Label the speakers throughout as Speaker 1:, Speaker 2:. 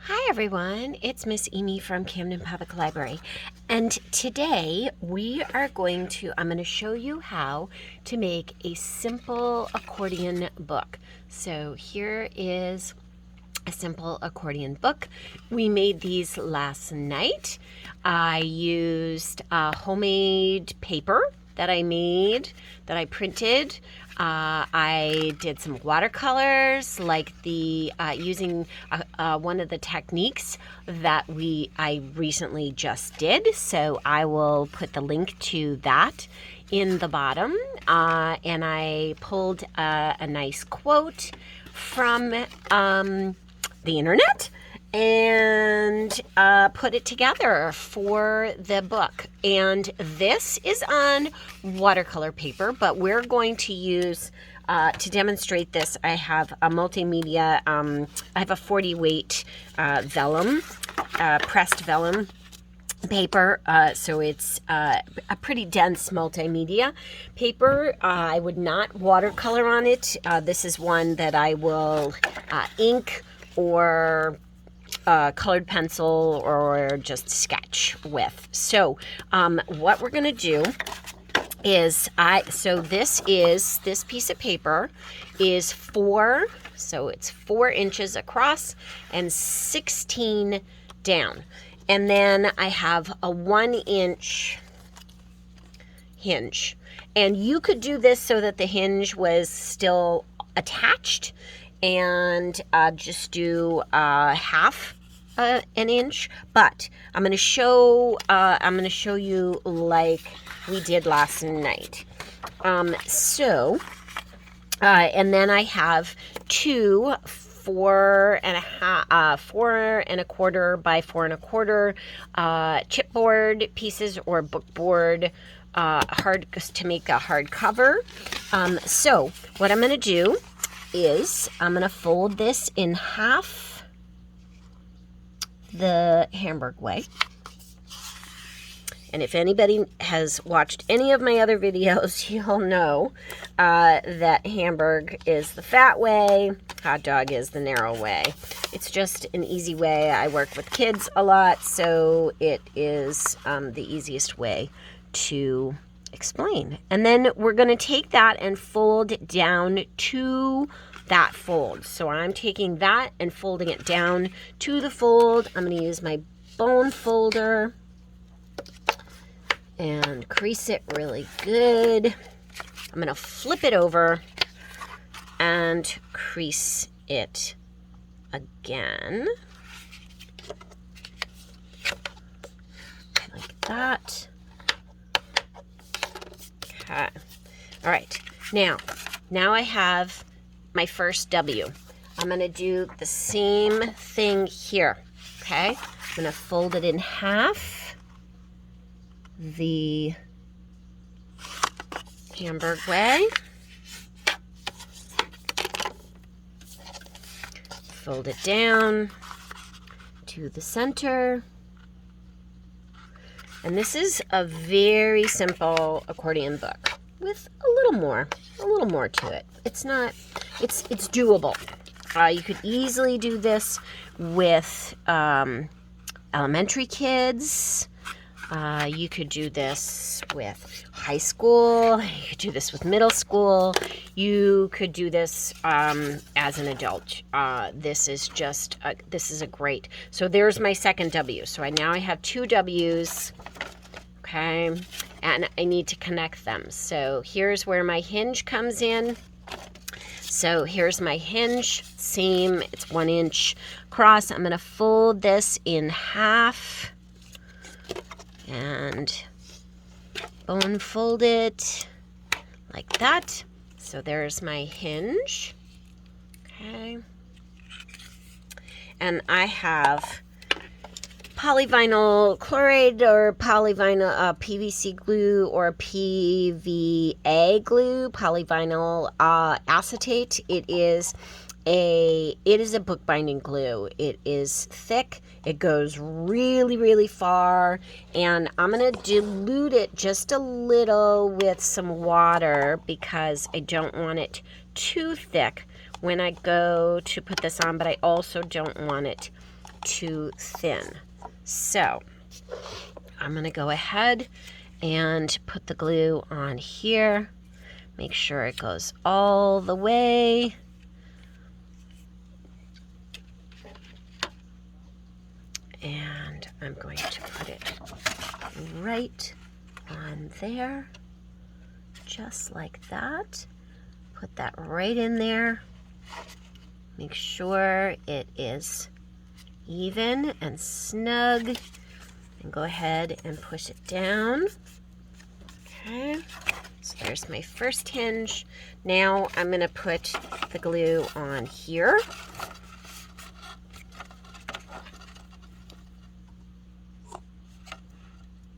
Speaker 1: Hi everyone, it's Miss Amy from Camden Public Library, and today I'm going to show you how to make a simple accordion book. So here is a simple accordion book. We made these last night. I used homemade paper that I printed. I did some watercolors, like using one of the techniques that I recently just did. So I will put the link to that in the bottom. And I pulled a nice quote from the internet and put it together for the book. And this is on watercolor paper, but we're going to use, to demonstrate this, I have a multimedia, I have a 40 weight vellum, pressed vellum paper, so it's a pretty dense multimedia paper. I would not watercolor on it. This is one that I will ink or colored pencil or just sketch with. So what we're going to do is this piece of paper is it's 4 inches across and 16 down. And then I have a 1-inch hinge. And you could do this so that the hinge was still attached and just do half an inch. But I'm going to show you like we did last night. And then I have two 4 1/4 by 4 1/4 chipboard pieces or bookboard to make a hard cover. So what I'm going to do is I'm going to fold this in half the Hamburg way. And if anybody has watched any of my other videos, you'll know that Hamburg is the fat way, hot dog is the narrow way. It's just an easy way. I work with kids a lot, so it is the easiest way to explain. And then we're going to take that and fold down to that fold. So I'm taking that and folding it down to the fold. I'm going to use my bone folder and crease it really good. I'm going to flip it over and crease it again. Like that. Okay. All right. Now I have my first W. I'm going to do the same thing here. Okay. I'm going to fold it in half. The Hamburg way. Fold it down to the center. And this is a very simple accordion book with a little more to it. It's doable. You could easily do this with elementary kids. You could do this with high school. You could do this with middle school. You could do this as an adult. This is a great. So there's my second W. So now I have 2 W's. Okay, and I need to connect them. So here's where my hinge comes in. So here's my hinge. Same. It's 1 inch across. I'm going to fold this in half. And bone fold it like that. So there's my hinge. Okay. And I have polyvinyl chloride or polyvinyl PVC glue or PVA glue, polyvinyl acetate. It is a bookbinding glue. It is thick. It goes really, really far. And I'm going to dilute it just a little with some water because I don't want it too thick when I go to put this on, but I also don't want it too thin. So I'm going to go ahead and put the glue on here. Make sure it goes all the way. And I'm going to put it right on there, just like that. Put that right in there. Make sure it is even and snug. And go ahead and push it down. Okay, so there's my first hinge. Now I'm going to put the glue on here.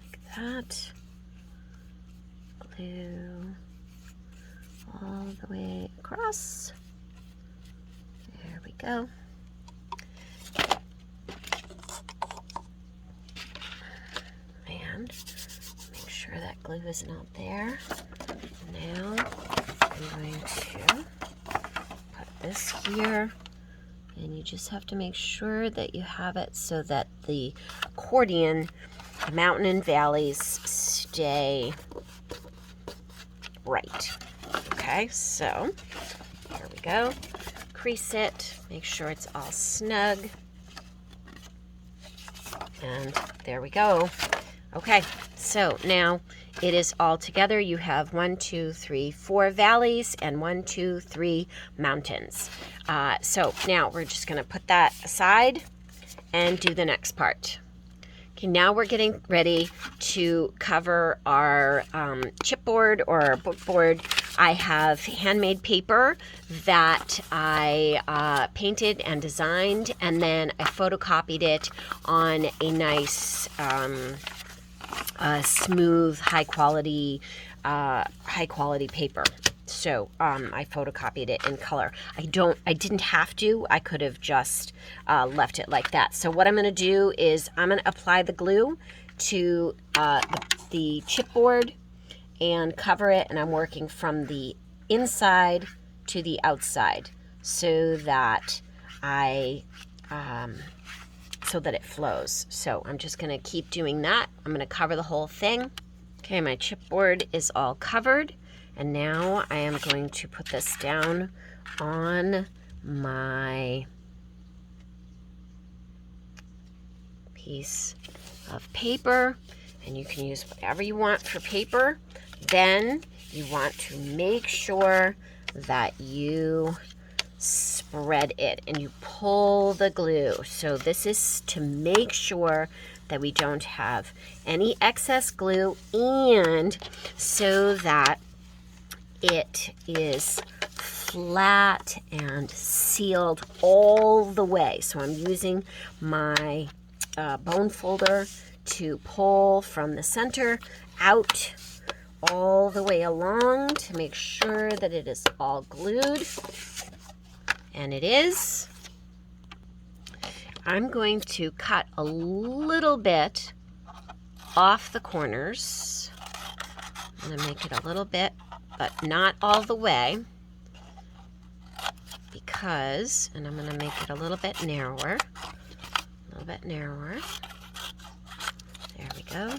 Speaker 1: Like that. Glue all the way across. There we go. And make sure that glue is not there. Now I'm going to put this here, and you just have to make sure that you have it so that the accordion, the mountain and valleys, stay right. Okay, so here we go. Crease it, make sure it's all snug. And there we go. Okay, so now it is all together. You have 1, 2, 3, 4 valleys and 1, 2, 3 mountains. So now we're just going to put that aside and do the next part. Okay, now we're getting ready to cover our chipboard or our bookboard. I have handmade paper that I painted and designed, and then I photocopied it on a nice smooth, high quality paper. So I photocopied it in color. I didn't have to. I could have just left it like that. So what I'm going to do is I'm going to apply the glue to the chipboard and cover it, and I'm working from the inside to the outside so that so that it flows. So I'm just going to keep doing that. I'm going to cover the whole thing. Okay, my chipboard is all covered, and now I am going to put this down on my piece of paper, and you can use whatever you want for paper. Then you want to make sure that you spread it and you pull the glue. So this is to make sure that we don't have any excess glue, and so that it is flat and sealed all the way. So I'm using my bone folder to pull from the center out all the way along to make sure that it is all glued. And it is. I'm going to cut a little bit off the corners. I'm going to make it a little bit, but not all the way, because, and I'm going to make it a little bit narrower, There we go.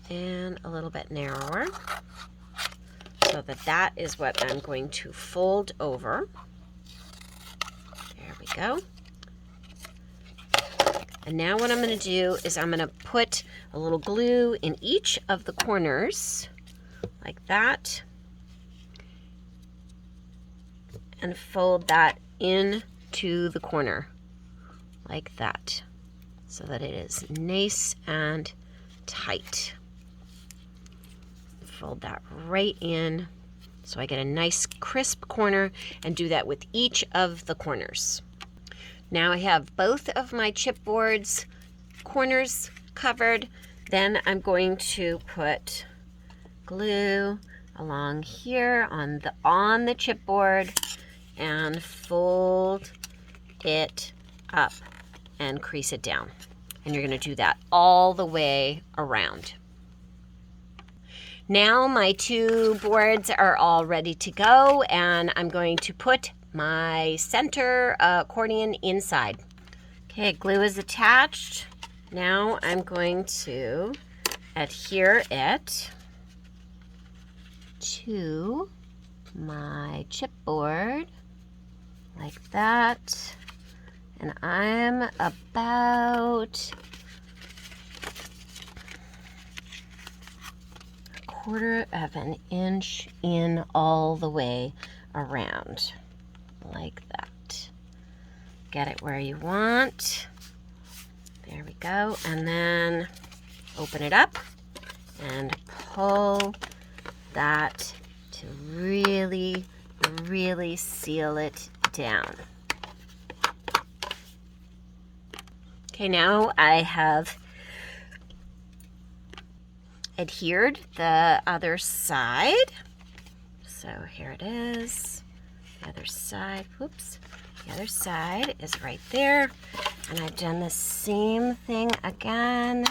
Speaker 1: And a little bit narrower, so that is what I'm going to fold over. There we go. And now what I'm going to do is I'm going to put a little glue in each of the corners, like that, and fold that into the corner, like that, so that it is nice and tight. Fold that right in so I get a nice crisp corner, and do that with each of the corners. Now I have both of my chipboards corners covered. Then I'm going to put glue along here on the chipboard and fold it up and crease it down. And you're going to do that all the way around. Now my two boards are all ready to go, and I'm going to put my center accordion inside. Okay, glue is attached. Now I'm going to adhere it to my chipboard like that. And I'm about a quarter of an inch in all the way around, like that. Get it where you want. There we go. And then open it up and pull that to really, really seal it down. Okay, now I have adhered the other side. So here it is. The other side, whoops. The other side is right there. And I've done the same thing again.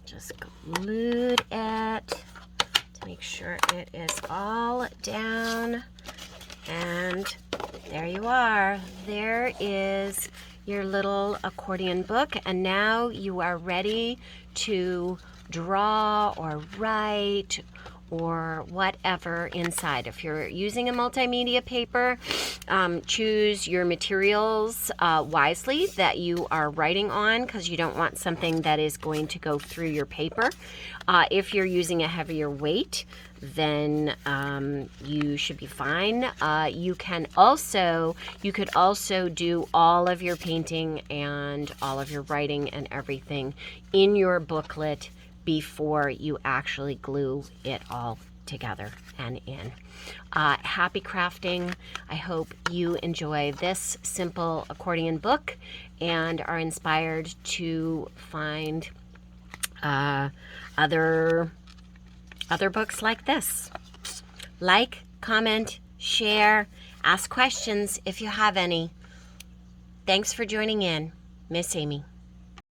Speaker 1: Just glued it to make sure it is all down. And there you are. There is your little accordion book. And now you are ready to draw or write or whatever inside. If you're using a multimedia paper, choose your materials wisely that you are writing on, because you don't want something that is going to go through your paper. If you're using a heavier weight, then you should be fine. You could also do all of your painting and all of your writing and everything in your booklet before you actually glue it all together and in. Happy crafting. I hope you enjoy this simple accordion book and are inspired to find other books like this. Like, comment, share, ask questions if you have any. Thanks for joining in. Miss Amy.